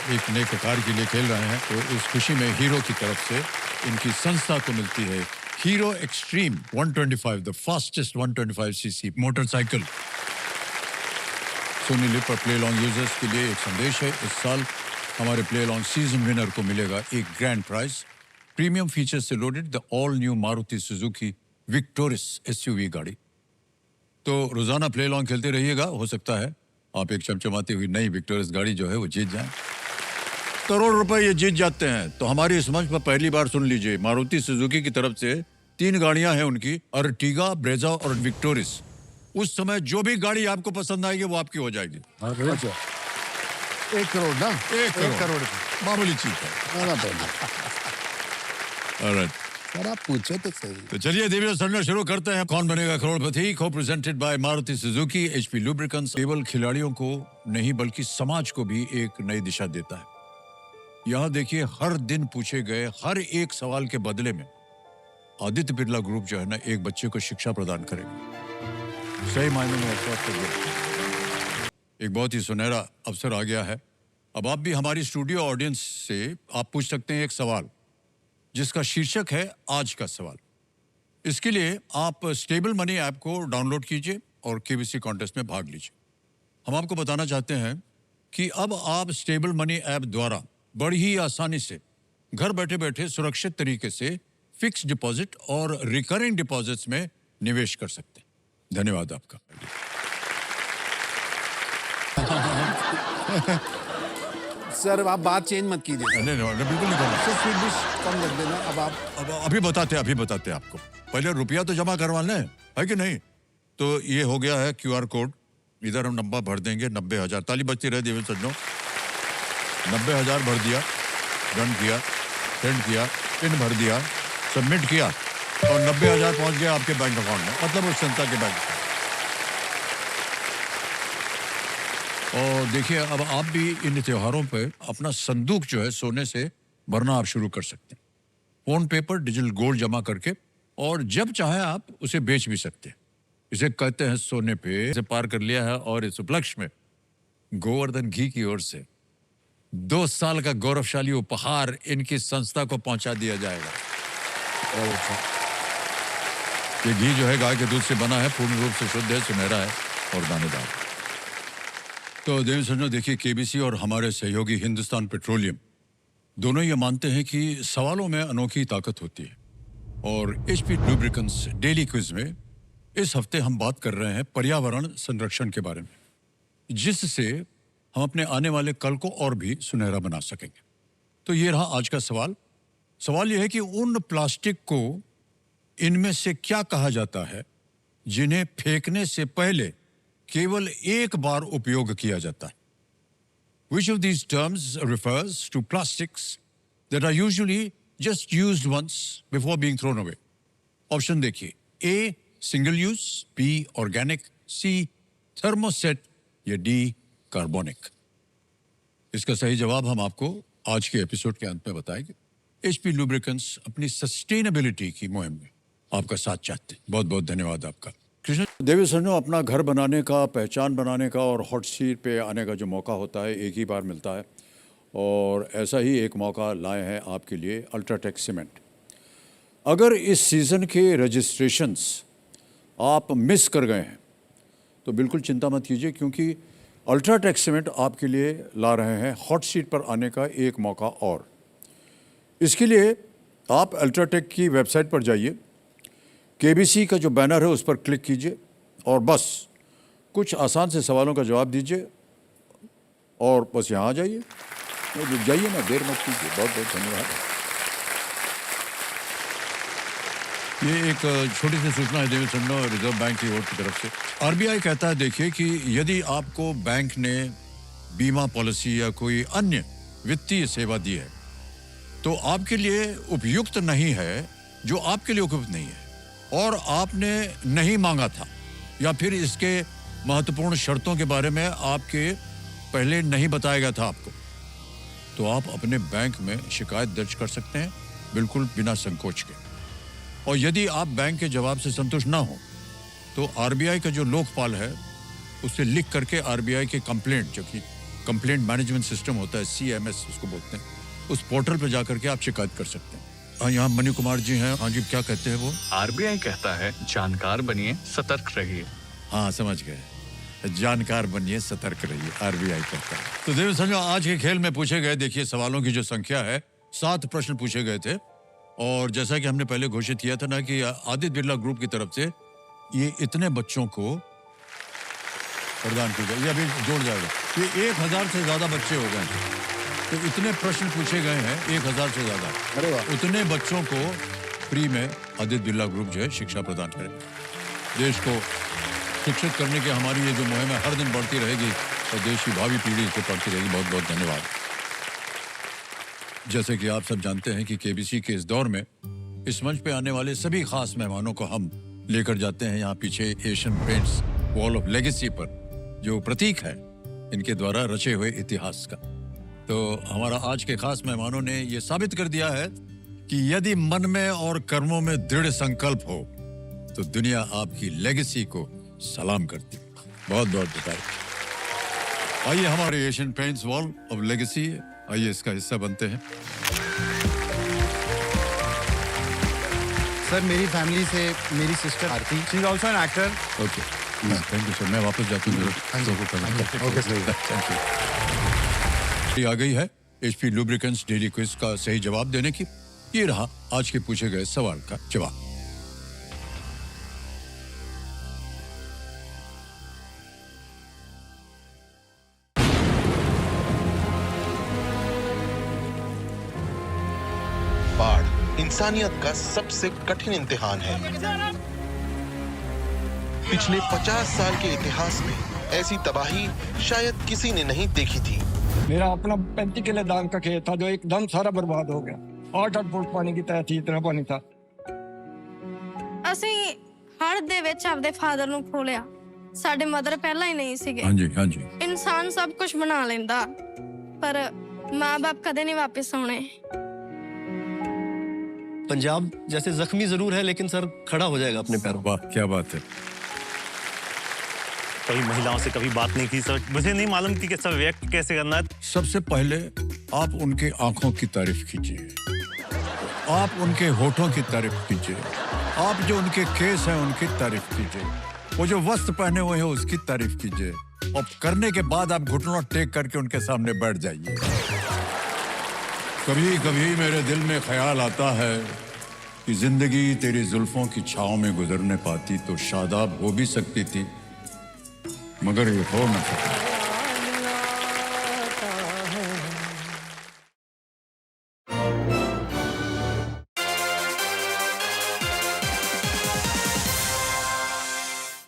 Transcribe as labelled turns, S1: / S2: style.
S1: एक नए ककार के लिए खेल रहे हैं, तो इस खुशी में हीरो की तरफ से इनकी संस्था को मिलती है Hero Xtreme 125, the fastest 125 CC motorcycle. Sony LIV पर प्ले लॉन्ग यूजर्स के लिए एक संदेश है। इस साल हमारे प्ले लॉन्ग सीजन विनर को मिलेगा एक ग्रैंड प्राइज, प्रीमियम फीचर्स से loaded the all new Maruti Suzuki Victoris SUV गाड़ी। तो रोजाना प्ले लॉन्ग खेलते रहिएगा, हो सकता है आप एक चमचमाती हुई नई विक्टोरियस गाड़ी जो है वो जीत जाएं। करोड़ रुपए ये जीत जाते हैं। तो हमारी इस मंच पर पहली बार सुन लीजिए, मारुति सुजुकी की तरफ से 3 गाड़ियां हैं उनकी, अर्टिगा, ब्रेजा और विक्टोरिस। उस समय जो भी गाड़ी आपको पसंद आएगी वो आपकी हो जाएगी।
S2: अच्छा, 1 करोड़ ना?
S1: 1 करोड़ मामूली चीज है। Alright.
S2: सर आप पूछो तो सही।
S1: तो चलिए देवियों सन्ना शुरू करते हैं। कौन बनेगा करोड़पति, को presented by Maruti Suzuki HP lubricants केवल खिलाड़ियों को नहीं बल्कि समाज को भी एक नई दिशा देता है। यहाँ देखिए, हर दिन पूछे गए हर एक सवाल के बदले में आदित्य बिरला ग्रुप जो है ना, एक बच्चे को शिक्षा प्रदान करेगा। सही मायने में एक बहुत ही सुनहरा अवसर आ गया है। अब आप भी हमारी स्टूडियो ऑडियंस से आप पूछ सकते हैं एक सवाल, जिसका शीर्षक है आज का सवाल। इसके लिए आप स्टेबल मनी ऐप को डाउनलोड कीजिए और केबीसी कॉन्टेस्ट में भाग लीजिए। हम आपको बताना चाहते हैं कि अब आप स्टेबल मनी ऐप द्वारा बड़ी ही आसानी से घर बैठे बैठे सुरक्षित तरीके से फिक्स डिपॉजिट और रिकरिंग डिपॉजिट्स में निवेश कर सकते हैं। धन्यवाद आपका।
S2: सर आप बात चेंज मत कीजिए।
S1: नहीं बिल्कुल नहीं करना।
S2: सर स्वीट डिश कम रख देना। अब
S1: अभी बताते आपको। पहले रुपया तो जमा करवा लें, है कि नहीं? तो ये हो गया है QR कोड, इधर हम नंबर भर देंगे 90,000। ताली बजती रहे देवी सज्जनों। 90,000 भर दिया, डन किया, सेंड किया, पिन भर दिया, सबमिट किया और 90,000 पहुंच गया आपके बैंक अकाउंट में, मतलब उस संस्था के बैंक। और देखिए, अब आप भी इन त्योहारों पे अपना संदूक जो है सोने से भरना आप शुरू कर सकते हैं, फोन पे पर डिजिटल गोल्ड जमा करके, और जब चाहे आप उसे बेच भी सकते हैं। इसे कहते हैं सोने पे। इसे पार कर लिया है और इस उपलक्ष्य में गोवर्धन घी की ओर से 2 साल का गौरवशाली उपहार इनकी संस्था को पहुंचा दिया जाएगा। ये घी जो है गाय के दूध से बना है, पूर्ण रूप से शुद्ध है, सुनहरा है और दानेदार। तो देवी सज्जनों, देखिए, केबीसी और हमारे सहयोगी हिंदुस्तान पेट्रोलियम दोनों ये मानते हैं कि सवालों में अनोखी ताकत होती है। और एचपी लुब्रिकेंट्स डेली क्विज में इस हफ्ते हम बात कर रहे हैं पर्यावरण संरक्षण के बारे में, जिससे हम अपने आने वाले कल को और भी सुनहरा बना सकेंगे। तो ये रहा आज का सवाल। सवाल यह है कि उन प्लास्टिक को इनमें से क्या कहा जाता है जिन्हें फेंकने से पहले केवल एक बार उपयोग किया जाता है? Which of these terms refers to plastics that are usually just used once before being thrown away? Option देखिए, A single use, B organic, C thermoset या D कार्बोनिक। इसका सही जवाब हम आपको आज के एपिसोड के अंत में बताएंगे। एचपी लुब्रिकेंट्स अपनी सस्टेनेबिलिटी की मुहिम में आपका साथ चाहते हैं। बहुत बहुत धन्यवाद आपका। कृष्ण देवी सज्जनों, अपना घर बनाने का, पहचान बनाने का और हॉट सीट पे आने का जो मौका होता है एक ही बार मिलता है, और ऐसा ही एक मौका लाए हैं आपके लिए अल्ट्राटेक सीमेंट। अगर इस सीज़न के रजिस्ट्रेशंस आप मिस कर गए हैं तो बिल्कुल चिंता मत कीजिए, क्योंकि अल्ट्राटेक सीमेंट आपके लिए ला रहे हैं हॉट सीट पर आने का एक मौका और। इसके लिए आप अल्ट्राटेक की वेबसाइट पर जाइए, केबीसी का जो बैनर है उस पर क्लिक कीजिए और बस कुछ आसान से सवालों का जवाब दीजिए और बस यहाँ आ जाइए। जाइए ना, देर मत कीजिए। बहुत बहुत धन्यवाद। ये एक छोटी सी सूचना है देवी सज्जनों, रिजर्व बैंक की ओर की तरफ से। आरबीआई कहता है, देखिए, कि यदि आपको बैंक ने बीमा पॉलिसी या कोई अन्य वित्तीय सेवा दी है तो आपके लिए उपयुक्त नहीं है, जो आपके लिए उपयुक्त नहीं है और आपने नहीं मांगा था, या फिर इसके महत्वपूर्ण शर्तों के बारे में आपके पहले नहीं बताया गया था आपको, तो आप अपने बैंक में शिकायत दर्ज कर सकते हैं, बिल्कुल बिना संकोच के। और यदि आप बैंक के जवाब से संतुष्ट ना हो तो आरबीआई का जो लोकपाल है उससे लिख करके आरबीआई के कंप्लेंट, जो कि कंप्लेंट मैनेजमेंट सिस्टम होता है, CMS उसको बोलते हैं, उस पोर्टल पर जाकर के आप शिकायत कर सकते हैं। हाँ, यहाँ मणि कुमार जी हैं। हाँ जी, क्या कहते हैं वो?
S3: आरबीआई कहता है जानकार बनिए, सतर्क रहिए।
S1: हाँ, समझ गए, जानकार बनिए, सतर्क रहिए, RBI कहता है। तो देव संजो, आज के खेल में पूछे गए, देखिए सवालों की जो संख्या है, 7 प्रश्न पूछे गए थे। और जैसा कि हमने पहले घोषित किया था ना कि आदित्य बिरला ग्रुप की तरफ से ये इतने बच्चों को प्रदान की गई, ये अभी जोड़ जाएगा, ये 1000 से ज्यादा बच्चे हो गए हैं। तो इतने प्रश्न पूछे गए हैं, 1000 से ज्यादा।
S2: अरे वाह।
S1: उतने बच्चों को फ्री में आदित्य बिरला ग्रुप जो है शिक्षा प्रदान करेगा। देश को शिक्षित करने की हमारी ये जो मुहिम है हर दिन बढ़ती रहेगी और देश की भावी पीढ़ी इसे पढ़ती रहेगी। बहुत बहुत धन्यवाद। जैसे कि आप सब जानते हैं कि KBC के इस दौर में इस मंच पे आने वाले सभी खास मेहमानों को हम लेकर जाते हैं यहाँ पीछे Asian paints wall of legacy पर, जो प्रतीक है इनके द्वारा रचे हुए इतिहास का। तो हमारा आज के खास मेहमानों ने ये साबित कर दिया है कि यदि मन में और कर्मों में दृढ़ संकल्प हो तो दुनिया आपकी लेगेसी को सलाम करती। बहुत बहुत बधाई। आइए हमारे Asian paints wall of legacy, आइए इसका हिस्सा बनते हैं।
S4: सर, मेरी फैमिली से मेरी sister Aarti, she is also an actor.
S1: Okay, thank you sir. मैं वापस जाता हूँ।
S4: Okay sir,
S1: thank you. आ गई है HP लुब्रिकेंट्स डेली क्विज का सही जवाब देने की। ये रहा आज के पूछे गए सवाल का जवाब।
S5: बाढ़ इंसानियत का सबसे कठिन इम्तिहान है। पिछले 50 साल के इतिहास में ऐसी तबाही शायद किसी ने नहीं देखी थी।
S6: मेरा अपना 35 किले धान का खेत था जो एकदम सारा बर्बाद हो गया। 8-8 फुट पानी की तह थी, इतना पानी था।
S7: ਅਸੀਂ ਹੜ ਦੇ ਵਿੱਚ ਆਪਦੇ ਫਾਦਰ ਨੂੰ ਖੋਲਿਆ। ਸਾਡੇ ਮਦਰ ਪਹਿਲਾਂ ਹੀ ਨਹੀਂ ਸੀਗੇ।
S1: हाँ जी, हाँ जी।
S7: ਇਨਸਾਨ ਸਭ ਕੁਝ ਬਣਾ ਲੈਂਦਾ, ਪਰ ਮਾਂ-ਬਾਪ ਕਦੇ ਨਹੀਂ ਵਾਪਸ ਆਉਣੇ।
S4: पंजाब जैसे जख्मी जरूर है लेकिन सर खड़ा हो जाएगा अपने पैरों।
S1: वाह, क्या बात है।
S8: कभी महिलाओं से कभी बात नहीं की सर, मुझे नहीं मालूम कि कैसा व्यक्त कैसे करना है।
S1: सबसे पहले आप उनके आंखों की तारीफ कीजिए, आप उनके होठों की तारीफ कीजिए, आप जो उनके केस हैं उनकी तारीफ कीजिए, वो जो वस्त्र पहने हुए हैं उसकी तारीफ कीजिए, और करने के बाद आप घुटनों टेक करके उनके सामने बैठ जाइए। कभी कभी मेरे दिल में ख्याल आता है कि जिंदगी तेरी जुल्फों की छांव में गुजरने पाती तो शादाब हो भी सकती थी, मगर ये हो न सका।